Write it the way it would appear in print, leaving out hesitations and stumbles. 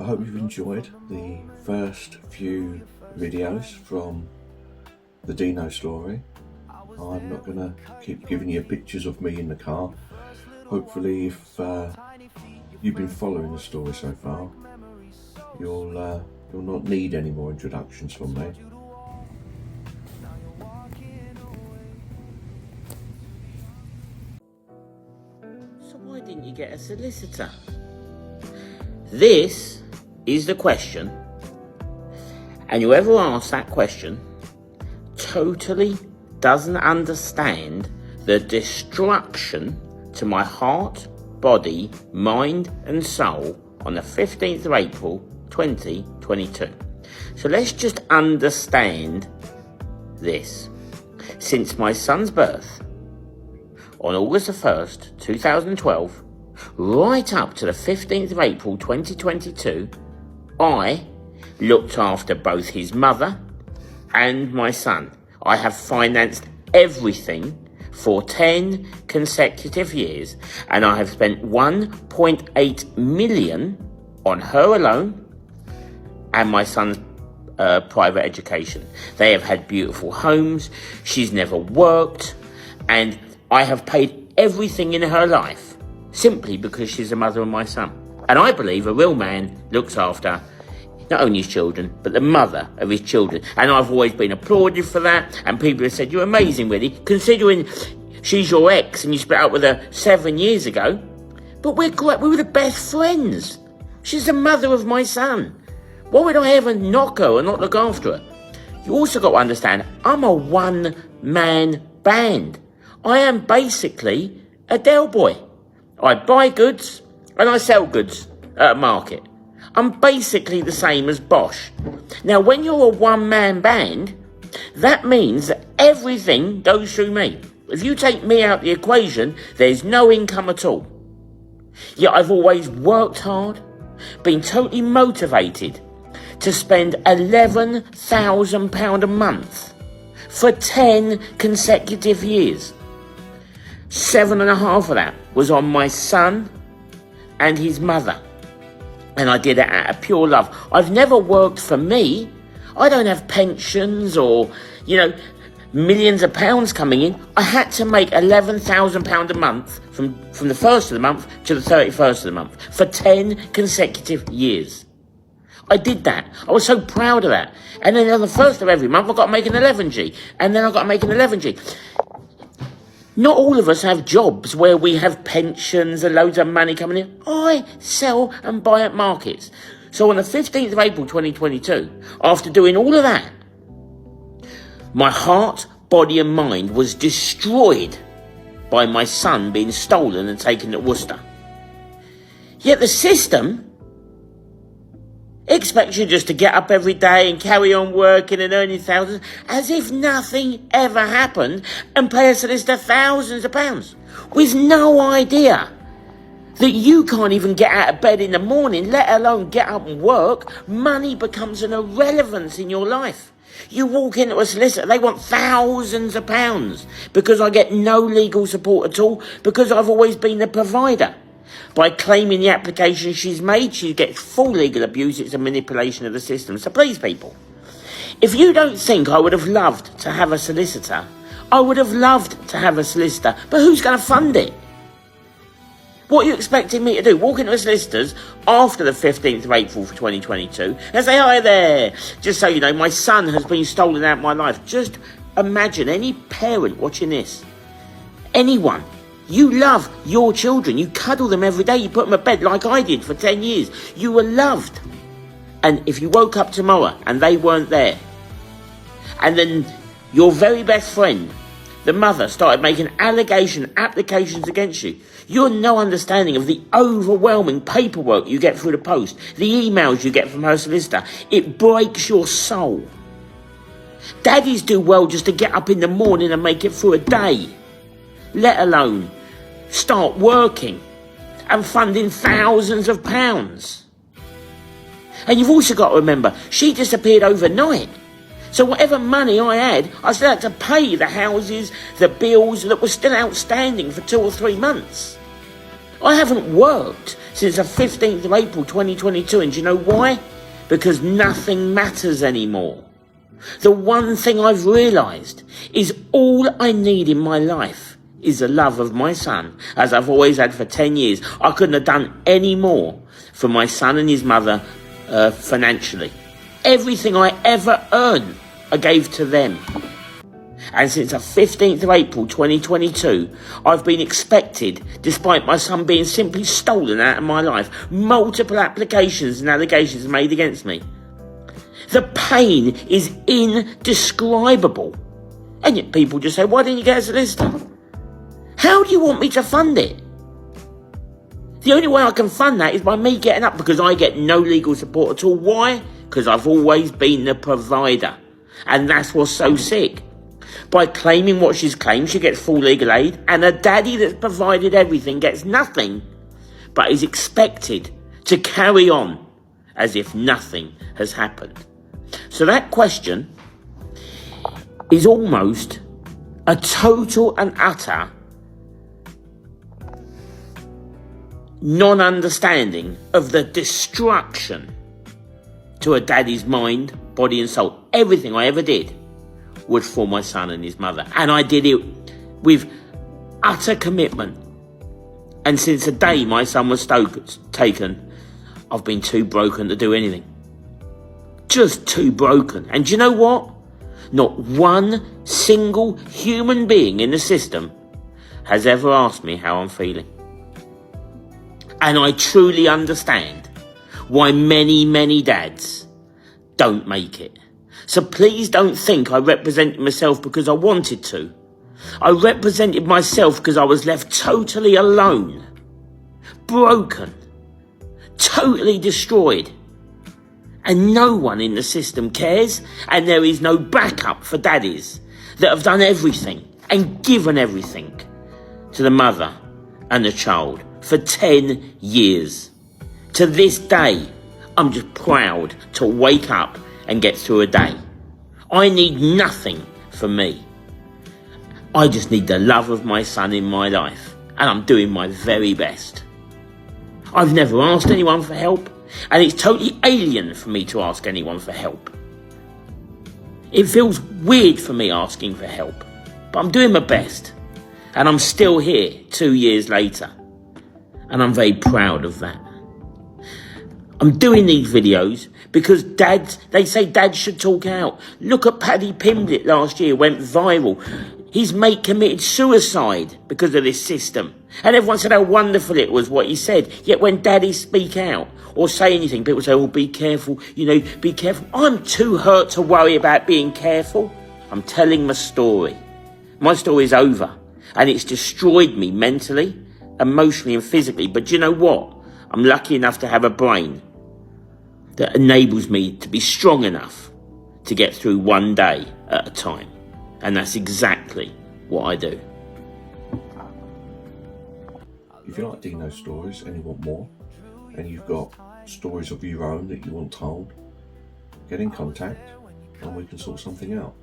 I hope you've enjoyed the first few videos from the Deano story. I'm not going to keep giving you pictures of me in the car. Hopefully, if you've been following the story so far, you'll not need any more introductions from me. So why didn't you get a solicitor? This is the question, and whoever asks that question totally doesn't understand the destruction to my heart, body, mind and soul on the 15th of April 2022. So let's just understand this. Since my son's birth on August the 1st, 2012, right up to the 15th of April 2022, I looked after both his mother and my son. I have financed everything for 10 consecutive years, and I have spent 1.8 million on her alone and my son's private education. They have had beautiful homes, she's never worked, and I have paid everything in her life simply because she's the mother of my son. And I believe a real man looks after not only his children, but the mother of his children. And I've always been applauded for that. And people have said, you're amazing, really, considering she's your ex and you split up with her 7 years ago. But we were the best friends. She's the mother of my son. Why would I ever knock her or not look after her? You also got to understand, I'm a one-man band. I am basically a Del boy. I buy goods and I sell goods at a market. I'm basically the same as Bosch. Now, when you're a one-man band, that means that everything goes through me. If you take me out the equation, there's no income at all. Yet I've always worked hard, been totally motivated to spend £11,000 a month for 10 consecutive years. 7.5 of that was on my son and his mother. And I did it out of pure love. I've never worked for me. I don't have pensions or, millions of pounds coming in. I had to make £11,000 a month from the 1st of the month to the 31st of the month for 10 consecutive years. I did that. I was so proud of that. And then on the 1st of every month, I've got to make an 11G. And then I've got to make an 11G. Not all of us have jobs where we have pensions and loads of money coming in. I sell and buy at markets. So on the 15th of April 2022, after doing all of that, my heart, body and mind was destroyed by my son being stolen and taken to Worcester. Yet the system expects you just to get up every day and carry on working and earning thousands as if nothing ever happened and pay a solicitor thousands of pounds with no idea that you can't even get out of bed in the morning, let alone get up and work. Money becomes an irrelevance in your life. You walk into a solicitor, they want thousands of pounds because I get no legal support at all because I've always been the provider. By claiming the application she's made, she gets full legal abuse. It's a manipulation of the system. So please, people, if you don't think I would have loved to have a solicitor, I would have loved to have a solicitor. But who's going to fund it? What are you expecting me to do? Walk into a solicitor's after the 15th of April for 2022 and say, hi there. Just so you know, my son has been stolen out of my life. Just imagine any parent watching this. Anyone. You love your children. You cuddle them every day. You put them to bed like I did for 10 years. You were loved. And if you woke up tomorrow and they weren't there, and then your very best friend, the mother, started making applications against you, you have no understanding of the overwhelming paperwork you get through the post, the emails you get from her solicitor. It breaks your soul. Daddies do well just to get up in the morning and make it through a day, let alone start working and funding thousands of pounds. And you've also got to remember, she disappeared overnight. So whatever money I had, I still had to pay the houses, the bills that were still outstanding for 2 or 3 months. I haven't worked since the 15th of April 2022, and do you know why? Because nothing matters anymore. The one thing I've realised is all I need in my life is the love of my son, as I've always had for 10 years. I couldn't have done any more for my son and his mother financially. Everything I ever earned, I gave to them. And since the 15th of April 2022, I've been expected, despite my son being simply stolen out of my life, multiple applications and allegations made against me. The pain is indescribable. And yet people just say, why didn't you get a solicitor? How do you want me to fund it? The only way I can fund that is by me getting up, because I get no legal support at all. Why? Because I've always been the provider. And that's what's so sick. By claiming what she's claimed, she gets full legal aid, and a daddy that's provided everything gets nothing, but is expected to carry on as if nothing has happened. So that question is almost a total and utter non-understanding of the destruction to a daddy's mind, body and soul. Everything I ever did was for my son and his mother, and I did it with utter commitment. And since the day my son was taken, I've been too broken to do anything. Just too broken. And do you know what? Not one single human being in the system has ever asked me how I'm feeling. And I truly understand why many, many dads don't make it. So please don't think I represented myself because I wanted to. I represented myself because I was left totally alone, broken, totally destroyed. And no one in the system cares, and there is no backup for daddies that have done everything and given everything to the mother and the child for 10 years. To this day, I'm just proud to wake up and get through a day. I need nothing from me. I just need the love of my son in my life, and I'm doing my very best. I've never asked anyone for help, and it's totally alien for me to ask anyone for help. It feels weird for me asking for help, but I'm doing my best, and I'm still here 2 years later, and I'm very proud of that. I'm doing these videos because they say dads should talk out. Look at Paddy Pimblett last year, went viral. His mate committed suicide because of this system. And everyone said how wonderful it was what he said. Yet when daddies speak out or say anything, people say, oh, be careful, be careful. I'm too hurt to worry about being careful. I'm telling my story. My story is over, and it's destroyed me mentally, emotionally and physically. But do you know what? I'm lucky enough to have a brain that enables me to be strong enough to get through one day at a time. And that's exactly what I do. If you like Deano's stories and you want more, and you've got stories of your own that you want told, get in contact and we can sort something out.